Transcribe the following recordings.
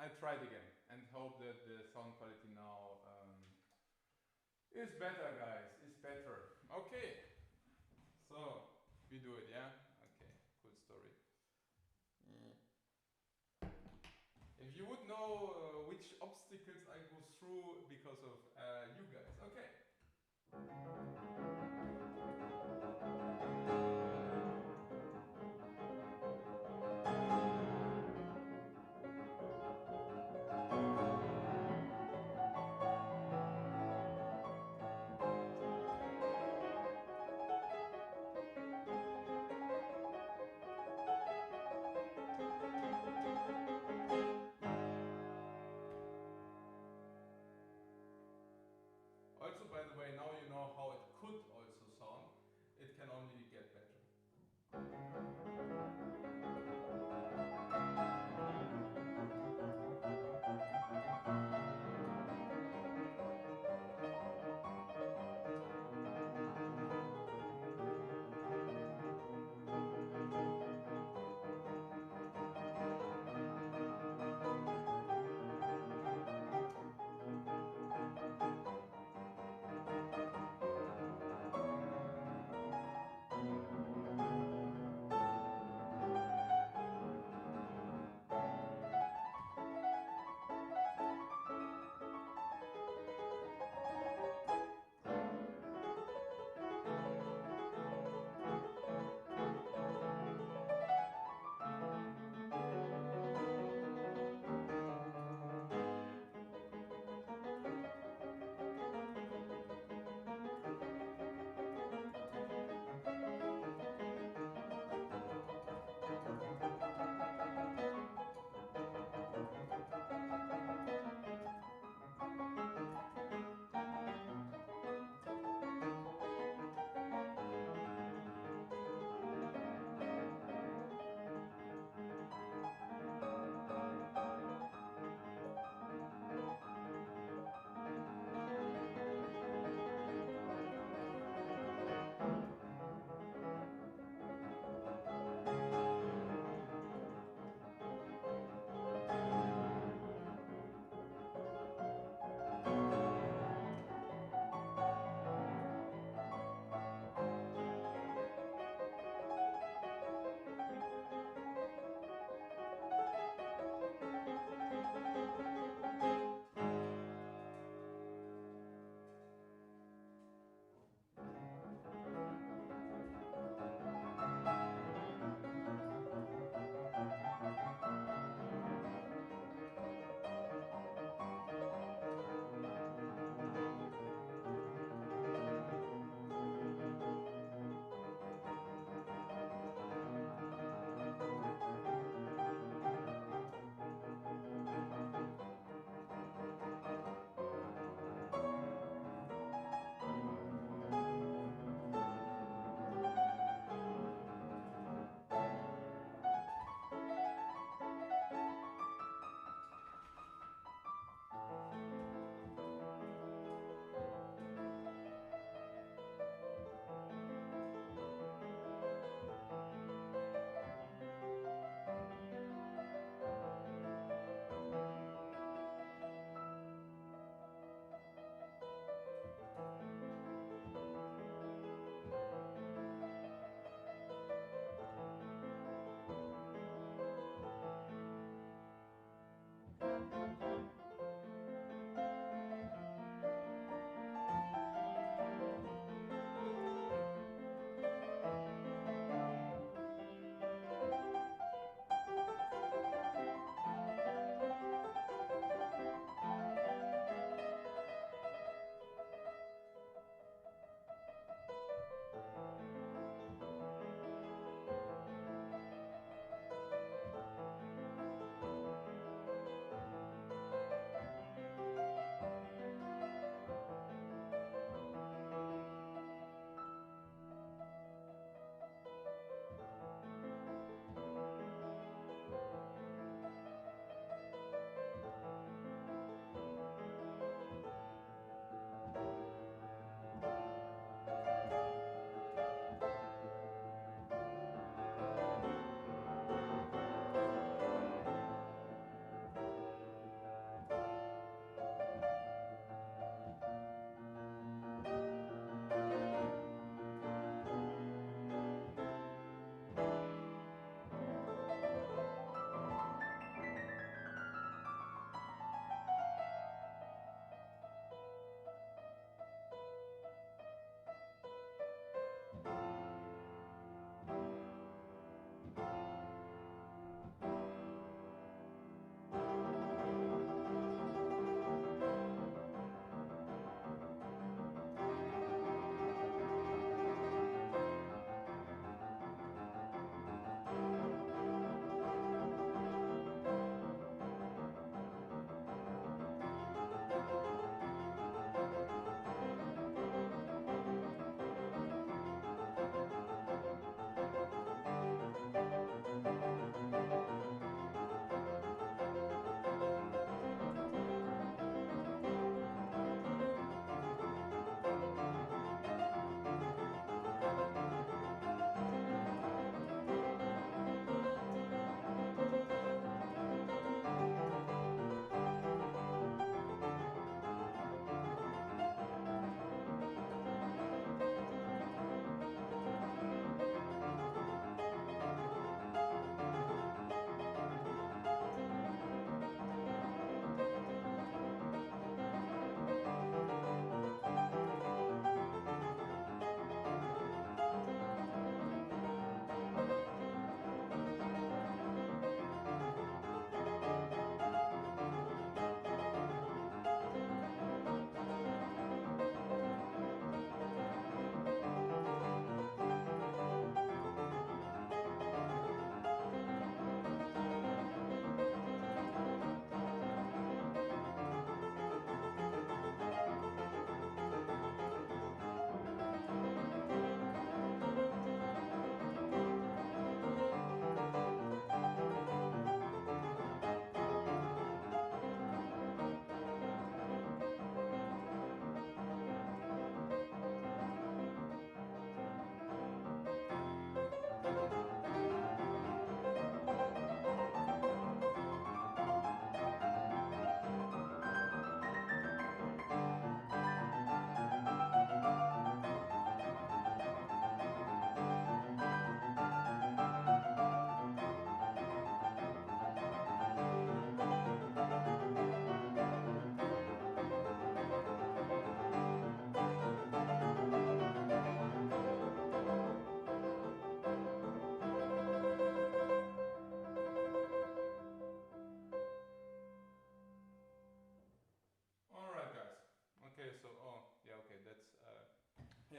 I tried again and hope that the sound quality now is better, guys. Is better. Okay. So we do it, yeah? Okay, cool story. If you would know which obstacles I go through because of you guys. Okay. Also, by the way, now you know how it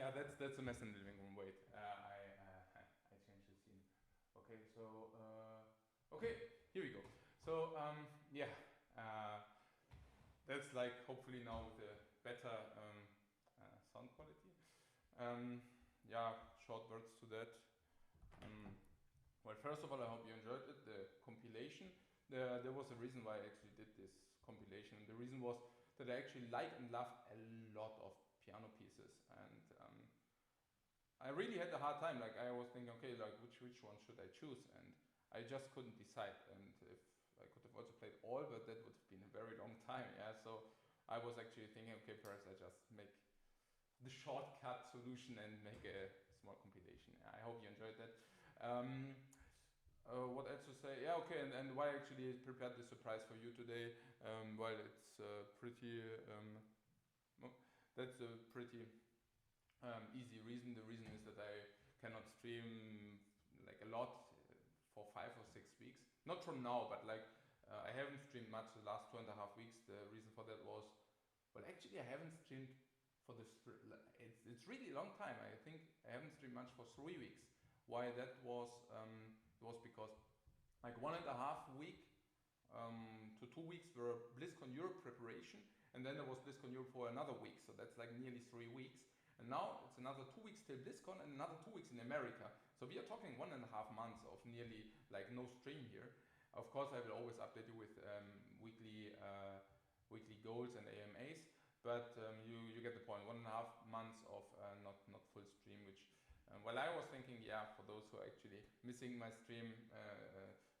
Yeah, that's a mess in the living room. Wait, I changed the scene. Okay, so okay, here we go. So yeah, that's like hopefully now with a better sound quality. Yeah, short words to that. Well, first of all, I hope you enjoyed it. The compilation. There was a reason why I actually did this compilation. The reason was that I actually like and love a lot of piano pieces, and I really had a hard time. Like I was thinking, okay, like which one should I choose, and I just couldn't decide. And if I could have also played all, but that would have been a very long time. Yeah, so I was actually thinking, okay, perhaps I just make the shortcut solution and make a small compilation. I hope you enjoyed that. What else to say? Yeah, okay, and why I actually prepared this surprise for you today? Well, it's pretty. That's a pretty easy reason. The reason is that I cannot stream like a lot for 5 or 6 weeks. Not from now, but like I haven't streamed much the last 2.5 weeks. The reason for that was, well, actually I haven't streamed for this. It's really a long time. I think I haven't streamed much for 3 weeks. Why that was? It was because like 1.5 week to 2 weeks were BlizzCon Europe preparation, and then there was BlizzCon Europe for another week. So that's like nearly 3 weeks. And now it's another 2 weeks till BlizzCon and another 2 weeks in America. So we are talking 1.5 months of nearly like no stream here. Of course, I will always update you with weekly goals and AMAs, but you get the point. 1.5 months of not full stream, which well, I was thinking, yeah, for those who are actually missing my stream,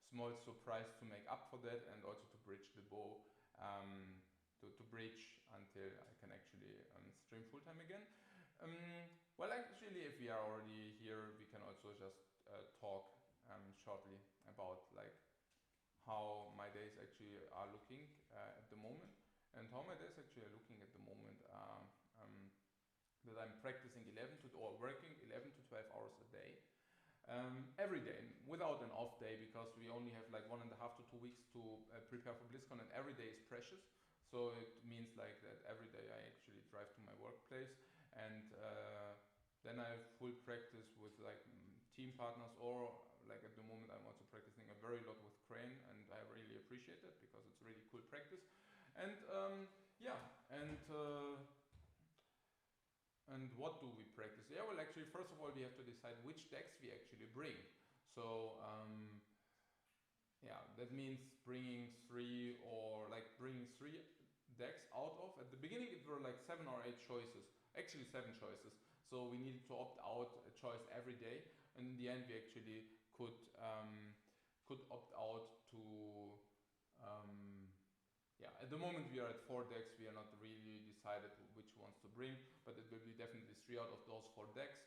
small surprise to make up for that, and also to bridge the bow, to bridge until I can actually stream full time again. Well, actually, if we are already here, we can also just talk shortly about like how my days actually are looking at the moment, and how my days actually are looking at the moment. That I'm practicing 11 to or working 11 to 12 hours a day, every day without an off day, because we only have like 1.5 to 2 weeks to prepare for BlizzCon, and every day is precious. So it means like that every day I actually drive to my workplace, and then I have full practice with like team partners, or like at the moment I'm also practicing a very lot with Crane, and I really appreciate it because it's really cool practice. And yeah, and what do we practice? Yeah, well, actually, first of all, we have to decide which decks we actually bring. So, yeah, that means bringing three decks out of. At the beginning, it were like 7 or 8 choices. Actually, 7 choices. So we needed to opt out a choice every day. And in the end, we actually could opt out to. Yeah, at the moment we are at 4 decks. We are not really decided which ones to bring, but it will be definitely 3 out of those 4 decks.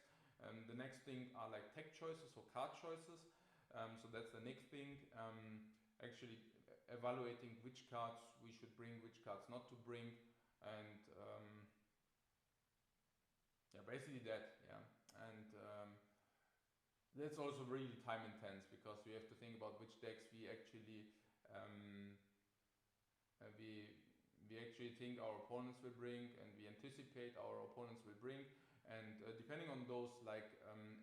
The next thing are like tech choices or card choices. So that's the next thing. Actually evaluating which cards we should bring, which cards not to bring, and yeah, basically that. Yeah, and that's also really time intense, because we have to think about which decks we actually we actually think our opponents will bring, and we anticipate our opponents will bring, and depending on those like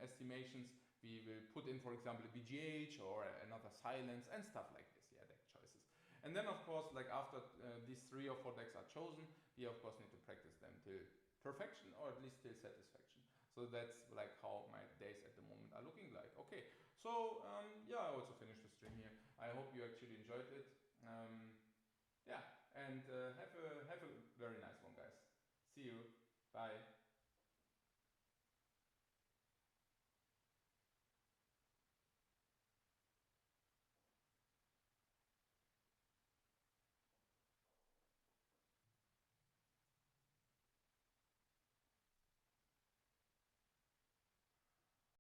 estimations, we will put in, for example, a BGH or another silence and stuff like this. Yeah, deck choices. And then of course, like after these 3 or 4 decks are chosen, we of course need to practice them till perfection, or at least till satisfaction. So that's like how my days at the moment are looking like. Okay, so yeah, I also finished the stream here. I hope you actually enjoyed it. Yeah, and have a very nice one, guys. See you. Bye.